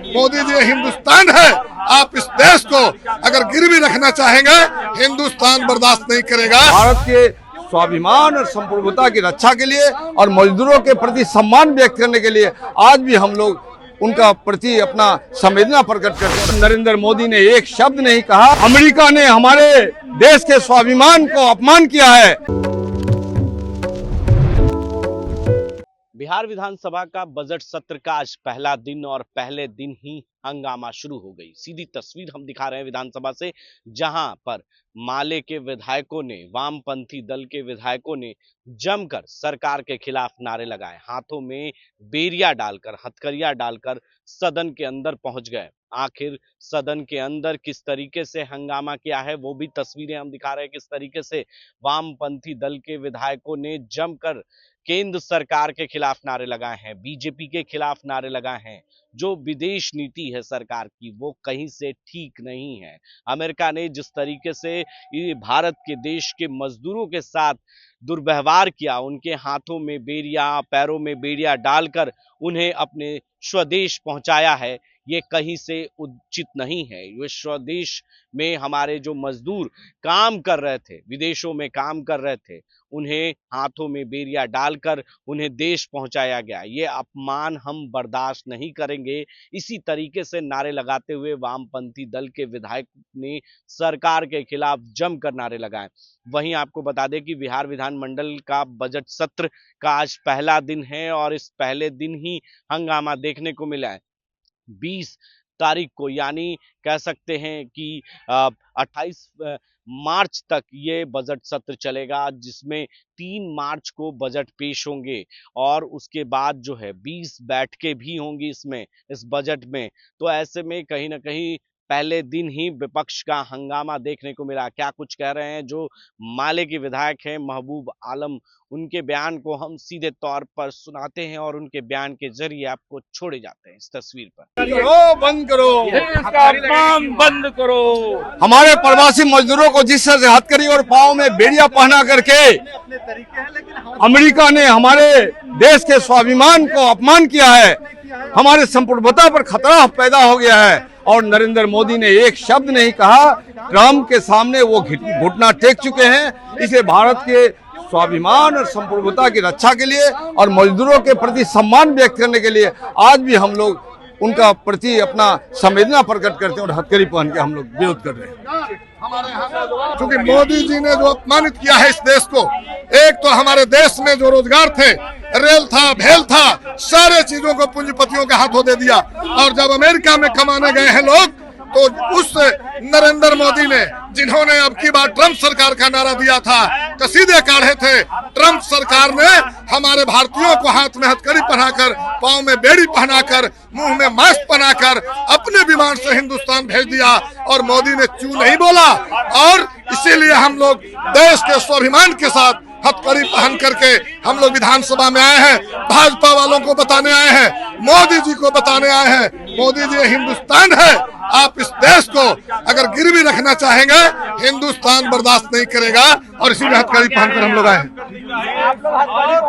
मोदी जी हिंदुस्तान है। आप इस देश को अगर गिरवी रखना चाहेंगे, हिंदुस्तान बर्दाश्त नहीं करेगा। भारत के स्वाभिमान और संप्रभुता की रक्षा के लिए और मजदूरों के प्रति सम्मान व्यक्त करने के लिए आज भी हम लोग उनका प्रति अपना संवेदना प्रकट करते हैं। नरेंद्र मोदी ने एक शब्द नहीं कहा। अमेरिका ने हमारे देश के स्वाभिमान को अपमान किया है। बिहार विधानसभा का बजट सत्र का आज पहला दिन और पहले दिन ही हंगामा शुरू हो गई। सीधी तस्वीर हम दिखा रहे हैं विधानसभा से, जहां पर माले के विधायकों ने, वामपंथी दल के विधायकों ने जमकर सरकार के खिलाफ नारे लगाए, हाथों में बेरिया डालकर, हथकड़ियां डालकर सदन के अंदर पहुंच गए। आखिर सदन के अंदर किस तरीके से हंगामा किया है वो भी तस्वीरें हम दिखा रहे हैं। किस तरीके से वामपंथी दल के विधायकों ने जमकर केंद्र सरकार के खिलाफ नारे लगाए हैं, बीजेपी के खिलाफ नारे लगाए हैं। जो विदेश नीति है सरकार की वो कहीं से ठीक नहीं है। अमेरिका ने जिस तरीके से भारत के देश के मजदूरों के साथ दुर्व्यवहार किया, उनके हाथों में बेरिया, पैरों में बेरिया डालकर उन्हें अपने स्वदेश पहुंचाया है, ये कहीं से उचित नहीं है। ये स्वदेश में हमारे जो मजदूर काम कर रहे थे, विदेशों में काम कर रहे थे, उन्हें हाथों में बेरिया डालकर उन्हें देश पहुंचाया गया। ये अपमान हम बर्दाश्त नहीं करेंगे। इसी तरीके से नारे लगाते हुए वामपंथी दल के विधायक ने सरकार के खिलाफ जमकर नारे लगाए। वहीं आपको बता दें कि बिहार विधानमंडल का बजट सत्र का आज पहला दिन है और इस पहले दिन ही हंगामा देखने को मिला है। 20 तारीख को, यानी कह सकते हैं कि 28 मार्च तक ये बजट सत्र चलेगा, जिसमें 3 मार्च को बजट पेश होंगे और उसके बाद जो है 20 बैठकें भी होंगी इस बजट में। तो ऐसे में कहीं ना कहीं पहले दिन ही विपक्ष का हंगामा देखने को मिला। क्या कुछ कह रहे हैं जो माले के विधायक हैं महबूब आलम, उनके बयान को हम सीधे तौर पर सुनाते हैं और उनके बयान के जरिए आपको छोड़े जाते हैं। इस तस्वीर पर बंद करो, इसका अपमान बंद करो। हमारे प्रवासी मजदूरों को जिस तरह से हथकड़ी और पाँव में बेड़िया पहना करके अमेरिका ने हमारे देश के स्वाभिमान को अपमान किया है, हमारे संप्रभुता पर खतरा पैदा हो गया है और नरेंद्र मोदी ने एक शब्द नहीं कहा। ट्रंप के सामने वो घुटना टेक चुके हैं। इसलिए भारत के स्वाभिमान और संप्रभुता की रक्षा के लिए और मजदूरों के प्रति सम्मान व्यक्त करने के लिए आज भी हम लोग उनका प्रति अपना संवेदना प्रकट करते हैं और हथकड़ी पहन के हम लोग विरोध कर रहे हैं। क्योंकि मोदी जी ने जो अपमानित किया है इस देश को, एक तो हमारे देश में जो रोजगार थे, रेल था, भेल था, सारे चीजों को पूंजीपतियों के हाथों दे दिया। और जब अमेरिका में कमाने गए हैं लोग, तो उस नरेंद्र मोदी ने, जिन्होंने अब की बार ट्रंप सरकार का नारा दिया था, कसीदे काढ़े थे, ट्रंप सरकार ने हमारे भारतीयों को हाथ में हथकड़ी पहनाकर, पांव में बेड़ी पहनाकर, मुंह में मास्क पहनाकर अपने विमान से हिंदुस्तान भेज दिया और मोदी ने चू नहीं बोला। और इसीलिए हम लोग देश के स्वाभिमान के साथ हथकड़ी पहन करके हम लोग विधानसभा में आए हैं। भाजपा वालों को बताने आए हैं, मोदी जी को बताने आए हैं, मोदी जी हिंदुस्तान है। आप इस देश को अगर गिरवी रखना चाहेंगे, हिंदुस्तान बर्दाश्त नहीं करेगा। और इसी में हथकड़ी पहनकर हम लोग आए हैं।